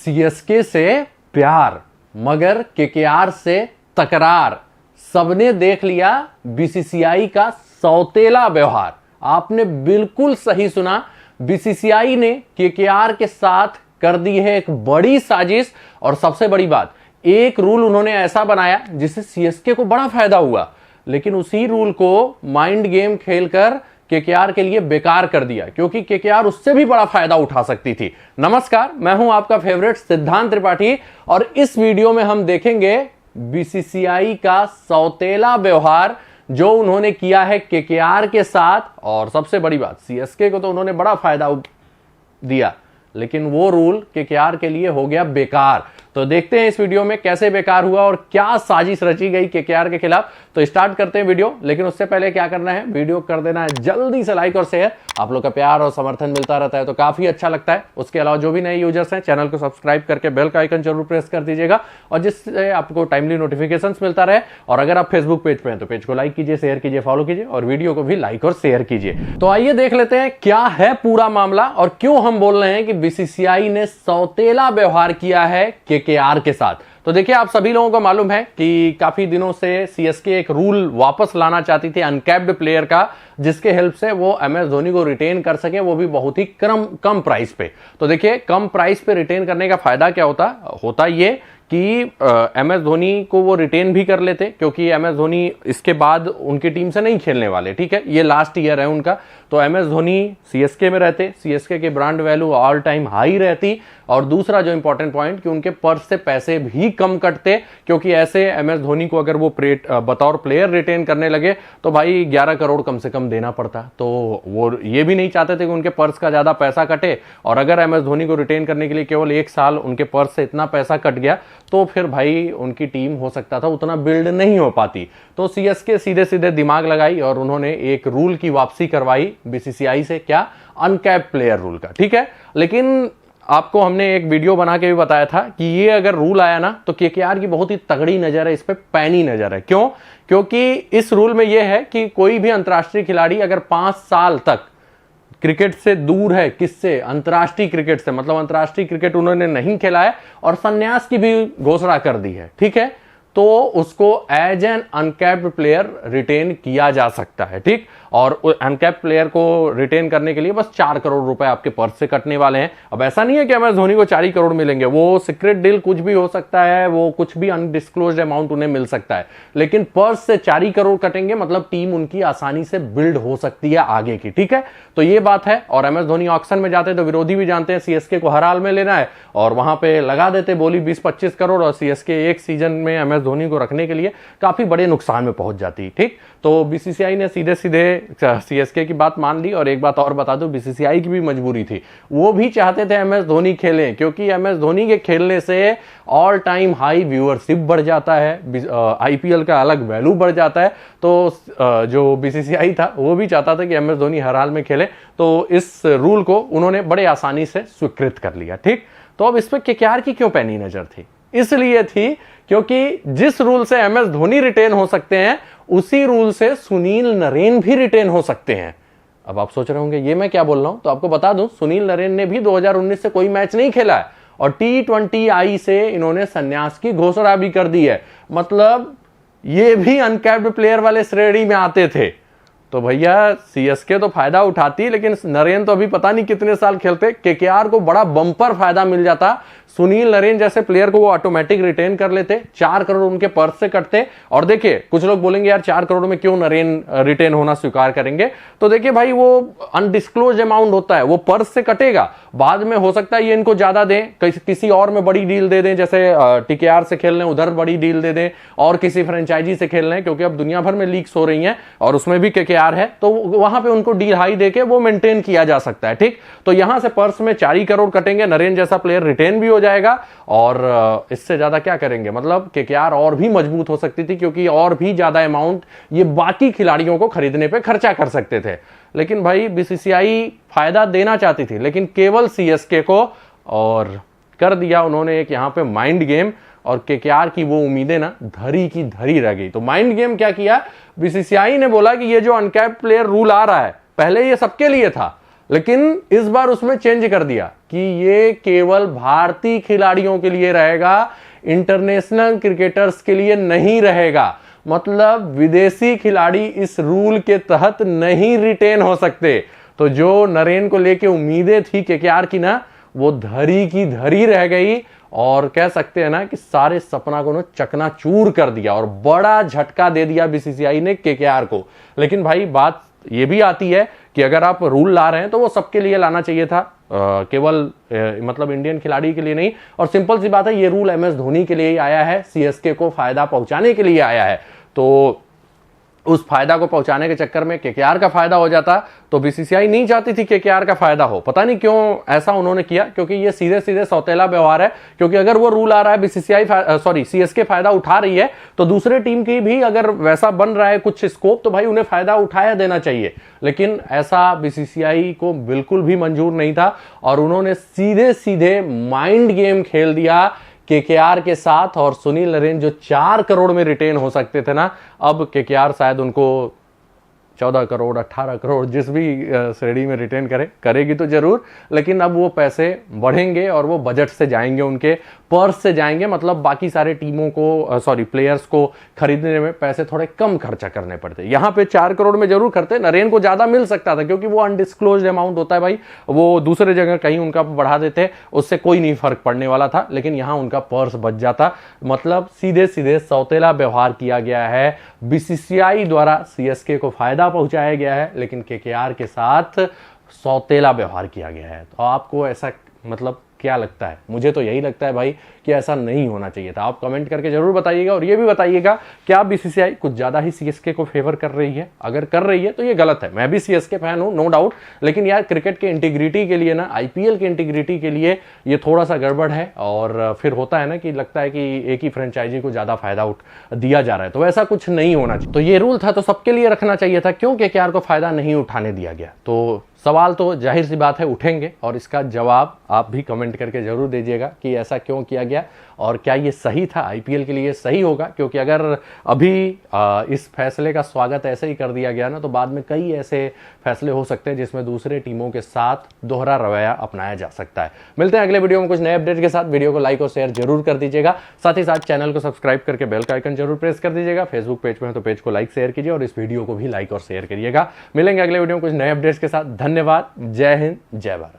CSK से प्यार मगर केकेआर से तकरार। सबने देख लिया बीसीसीआई का सौतेला व्यवहार। आपने बिल्कुल सही सुना, बीसीसीआई ने केकेआर के साथ कर दी है एक बड़ी साजिश। और सबसे बड़ी बात, एक रूल उन्होंने ऐसा बनाया जिससे सीएसके को बड़ा फायदा हुआ, लेकिन उसी रूल को माइंड गेम खेलकर केकेआर के लिए बेकार कर दिया, क्योंकि केकेआर उससे भी बड़ा फायदा उठा सकती थी। नमस्कार, मैं हूं आपका फेवरेट सिद्धांत त्रिपाठी और इस वीडियो में हम देखेंगे बीसीसीआई का सौतेला व्यवहार जो उन्होंने किया है केकेआर के साथ। और सबसे बड़ी बात, सीएसके को तो उन्होंने बड़ा फायदा दिया, लेकिन वो रूल केकेआर के लिए हो गया बेकार। तो देखते हैं इस वीडियो में कैसे बेकार हुआ और क्या साजिश रची गई केकेआर के खिलाफ। तो स्टार्ट करते हैं वीडियो, लेकिन उससे पहले क्या करना है, वीडियो कर देना है जल्दी से लाइक और शेयर। आप लोग का प्यार और समर्थन मिलता रहता है तो काफी अच्छा लगता है। उसके अलावा जो भी नए यूजर्स हैं, चैनल को सब्सक्राइब करके बेल का आइकन जरूर प्रेस कर दीजिएगा, और जिससे आपको टाइमली नोटिफिकेशंस मिलता रहे। और अगर आप फेसबुक पेज पे हैं तो पेज को लाइक कीजिए, शेयर कीजिए, फॉलो कीजिए और वीडियो को भी लाइक और शेयर कीजिए। तो आइए देख लेते हैं क्या है पूरा मामला और क्यों हम बोल रहे हैं कि बीसीसीआई ने सौतेला व्यवहार किया है केकेआर के साथ। तो देखिए, आप सभी लोगों को मालूम है कि काफी दिनों से सीएसके एक रूल वापस लाना चाहती थी अनकैप्ड प्लेयर का, जिसके हेल्प से वो एमएस धोनी को रिटेन कर सके, वो भी बहुत ही कम प्राइस पे। तो देखिए, कम प्राइस पे रिटेन करने का फायदा क्या होता ये कि एमएस धोनी को वो रिटेन भी कर लेते, क्योंकि एमएस धोनी इसके बाद उनकी टीम से नहीं खेलने वाले, ठीक है, ये लास्ट ईयर है उनका। तो एमएस धोनी सीएसके में रहते, सीएसके की brand value all time high रहती। और दूसरा जो इंपॉर्टेंट पॉइंट कि उनके पर्स से पैसे भी कम कटते, क्योंकि ऐसे एमएस धोनी को अगर वो बतौर प्लेयर रिटेन करने लगे तो भाई 11 करोड़ कम से कम देना पड़ता। तो वो ये भी नहीं चाहते थे कि उनके पर्स का ज्यादा पैसा कटे, और अगर एमएस धोनी को रिटेन करने के लिए केवल 1 साल उनके पर्स से इतना पैसा कट गया तो फिर भाई उनकी टीम हो सकता था उतना बिल्ड नहीं हो पाती। तो सीएसके सीधे सीधे दिमाग लगाई और उन्होंने एक रूल की वापसी करवाई बीसीसीआई से, क्या, अनकैप्ड प्लेयर रूल का, ठीक है। लेकिन आपको हमने एक वीडियो बना के भी बताया था कि ये अगर रूल आया ना तो केकेआर की बहुत ही तगड़ी नजर है, इस पे पैनी नजर है। क्यों? क्योंकि इस रूल में यह है कि कोई भी अंतर्राष्ट्रीय खिलाड़ी अगर 5 साल तक क्रिकेट से दूर है, किससे, अंतर्राष्ट्रीय क्रिकेट से, मतलब अंतर्राष्ट्रीय क्रिकेट उन्होंने नहीं खेला है और संन्यास की भी घोषणा कर दी है, ठीक है, तो उसको as an uncapped player retain किया जा सकता है, ठीक। और अनकैप्ड प्लेयर को रिटेन करने के लिए बस 4 करोड़ रुपए आपके पर्स से कटने वाले हैं। अब ऐसा नहीं है कि एमएस धोनी को 4 ही करोड़ मिलेंगे, वो सीक्रेट डील कुछ भी हो सकता है, वो कुछ भी अनडिस्क्लोज्ड अमाउंट उन्हें मिल सकता है, लेकिन पर्स से 4 ही करोड़ कटेंगे, मतलब टीम उनकी आसानी से बिल्ड हो सकती है आगे की, ठीक है। तो ये बात है। और एमएस धोनी ऑक्शन में जाते तो विरोधी भी जानते हैं सीएसके को हर हाल में लेना है, और वहां पे लगा देते बोली 20-25 करोड़, और सीएसके एक सीजन में एमएस धोनी को रखने के लिए काफी बड़े नुकसान में पहुंच जाती, ठीक। तो बीसीसीआई ने सीधे सीधे सीएसके की बात मान ली। और एक बात और बता दूं, बीसीसीआई की भी मजबूरी थी, वो भी चाहते थे एमएस धोनी खेलें, क्योंकि एमएस धोनी के खेलने से ऑल टाइम हाई व्यूअरशिप बढ़ जाता है, आईपीएल का अलग वैल्यू बढ़ जाता है। तो जो बीसीसीआई था वो भी चाहता था कि एमएस धोनी हर हाल में खेले, तो इस रूल को उन्होंने बड़े आसानी से स्वीकृत कर लिया, ठीक। तो अब इस पर केकेआर की क्यों पैनी नजर थी? इसलिए थी क्योंकि जिस रूल से एमएस धोनी रिटेन हो सकते हैं, उसी रूल से सुनील नरेन भी रिटेन हो सकते हैं। अब आप सोच रहे होंगे ये मैं क्या बोल रहा हूं, तो आपको बता दूं, सुनील नरेन ने भी 2019 से कोई मैच नहीं खेला है और T20I से इन्होंने संन्यास की घोषणा भी कर दी है, मतलब ये भी अनकैप्ड प्लेयर वाले श्रेणी में आते थे। तो भैया सीएसके तो फायदा उठाती, लेकिन नरेन तो अभी पता नहीं कितने साल खेलते, केकेआर को बड़ा बम्पर फायदा मिल जाता। सुनील नरेन जैसे प्लेयर को वो ऑटोमेटिक रिटेन कर लेते, 4 करोड़ उनके पर्स से कटते। और देखिए, कुछ लोग बोलेंगे यार 4 करोड़ में क्यों नरेन रिटेन होना स्वीकार करेंगे, तो देखिए भाई, वो अनडिस्क्लोज अमाउंट होता है, वो पर्स से कटेगा, बाद में हो सकता है ये इनको ज्यादा दें, किसी और में बड़ी डील दे दें, जैसे टीकेआर से खेल रहे हैं उधर बड़ी डील दे दें, और किसी फ्रेंचाइजी से खेल रहे हैं, क्योंकि अब दुनिया भर में लीक्स हो रही हैं और उसमें भी केकेआर है, तो वहां पे उनको डील हाई देके वो मेंटेन किया जा सकता है, ठीक। तो यहां से पर्स में 4 ही करोड़ कटेंगे, नरेन जैसा प्लेयर रिटेन भी हो जाएगा, और इससे ज्यादा क्या करेंगे, मतलब केकेआर और भी मजबूत हो सकती थी, क्योंकि और भी ज्यादा अमाउंट ये बाकी खिलाड़ियों को खरीदने पे खर्चा कर सकते थे। लेकिन भाई बीसीसीआई फायदा देना चाहती थी, लेकिन केवल सीएसके को, और कर दिया उन्होंने एक यहां पे माइंड गेम, और केकेआर की वो उम्मीदें ना धरी की धरी रह गई। तो माइंड गेम क्या किया, बीसीसीआई ने बोला कि ये जो अनकैप्ड प्लेयर रूल आ रहा है, पहले ये सबके लिए था, लेकिन इस बार उसमें चेंज कर दिया कि ये केवल भारतीय खिलाड़ियों के लिए रहेगा, इंटरनेशनल क्रिकेटर्स के लिए नहीं रहेगा। मतलब विदेशी खिलाड़ी इस रूल के तहत नहीं रिटेन हो सकते। तो जो नरेन को लेके उम्मीदें थी केकेआर की ना, वो धरी की धरी रह गई और कह सकते हैं ना कि सारे सपना को चकनाचूर कर दिया और बड़ा झटका दे दिया बीसीसीआई ने केकेआर को। लेकिन भाई बात ये भी आती है कि अगर आप रूल ला रहे हैं तो वो सबके लिए लाना चाहिए था, केवल मतलब इंडियन खिलाड़ी के लिए नहीं। और सिंपल सी बात है, ये रूल एमएस धोनी के लिए ही आया है, सीएसके को फायदा पहुंचाने के लिए आया है। तो उस फायदा को पहुंचाने के चक्कर में केकेआर का फायदा हो जाता, तो बीसीसीआई नहीं चाहती थी केकेआर का फायदा हो। पता नहीं क्यों ऐसा उन्होंने किया, क्योंकि ये सीधे सीधे सौतेला व्यवहार है। क्योंकि अगर वो रूल आ रहा है, बीसीसीआई सीएसके फायदा उठा रही है, तो दूसरे टीम की भी अगर वैसा बन रहा है कुछ स्कोप, तो भाई उन्हें फायदा उठाया देना चाहिए। लेकिन ऐसा बीसीसीआई को बिल्कुल भी मंजूर नहीं था और उन्होंने सीधे सीधे माइंड गेम खेल दिया केकेआर के साथ। और सुनील नरेन जो 4 करोड़ में रिटेन हो सकते थे ना, अब केकेआर शायद उनको 14 करोड़ 18 करोड़ जिस भी श्रेणी में रिटेन करेगी तो जरूर, लेकिन अब वो पैसे बढ़ेंगे और वो बजट से जाएंगे, उनके पर्स से जाएंगे। मतलब बाकी सारे टीमों को प्लेयर्स को खरीदने में पैसे थोड़े कम खर्चा करने पड़ते। यहाँ पे 4 करोड़ में जरूर करते, नरेन को ज्यादा मिल सकता था क्योंकि वो अनडिस्क्लोज्ड अमाउंट होता है भाई, वो दूसरे जगह कहीं उनका बढ़ा देते, उससे कोई नहीं फर्क पड़ने वाला था। लेकिन यहाँ उनका पर्स बच जाता। मतलब सीधे सीधे सौतेला व्यवहार किया गया है बीसीसीआई द्वारा, सीएसके को फायदा पहुंचाया गया है, लेकिन केकेआर के साथ सौतेला व्यवहार किया गया है। तो आपको ऐसा मतलब क्या लगता है? मुझे तो यही लगता है भाई कि ऐसा नहीं होना चाहिए था। आप कमेंट करके जरूर बताइएगा और ये भी बताइएगा क्या बीसीसीआई कुछ ज्यादा ही सीएसके को फेवर कर रही है? अगर कर रही है तो ये गलत है। मैं भी सीएसके फैन हूं, नो डाउट, लेकिन यार क्रिकेट के इंटीग्रिटी के लिए ना, आईपीएल के इंटीग्रिटी के लिए ये थोड़ा सा गड़बड़ है। और फिर होता है ना कि लगता है कि एक ही फ्रेंचाइजी को ज्यादा फायदा दिया जा रहा है, तो ऐसा कुछ नहीं होना चाहिए। तो ये रूल था तो सबके लिए रखना चाहिए था, क्यों केकेआर को फायदा नहीं उठाने दिया गया? तो सवाल तो जाहिर सी बात है उठेंगे और इसका जवाब आप भी कमेंट करके जरूर दीजिएगा कि ऐसा क्यों किया गया और क्या ये सही था, आईपीएल के लिए सही होगा? क्योंकि अगर अभी इस फैसले का स्वागत ऐसे ही कर दिया गया ना, तो बाद में कई ऐसे फैसले हो सकते हैं जिसमें दूसरे टीमों के साथ दोहरा रवैया अपनाया जा सकता है। मिलते हैं अगले वीडियो में कुछ नए अपडेट के साथ। वीडियो को लाइक और शेयर जरूर कर दीजिएगा, साथ ही साथ चैनल को सब्सक्राइब करके बेल का आइकन जरूर प्रेस कर दीजिएगा। फेसबुक पेज पे है तो पेज को लाइक शेयर कीजिए और इस वीडियो को भी लाइक और शेयर करिएगा। मिलेंगे अगले वीडियो में कुछ नए अपडेट्स के साथ। धन्यवाद। जय हिंद, जय भारत।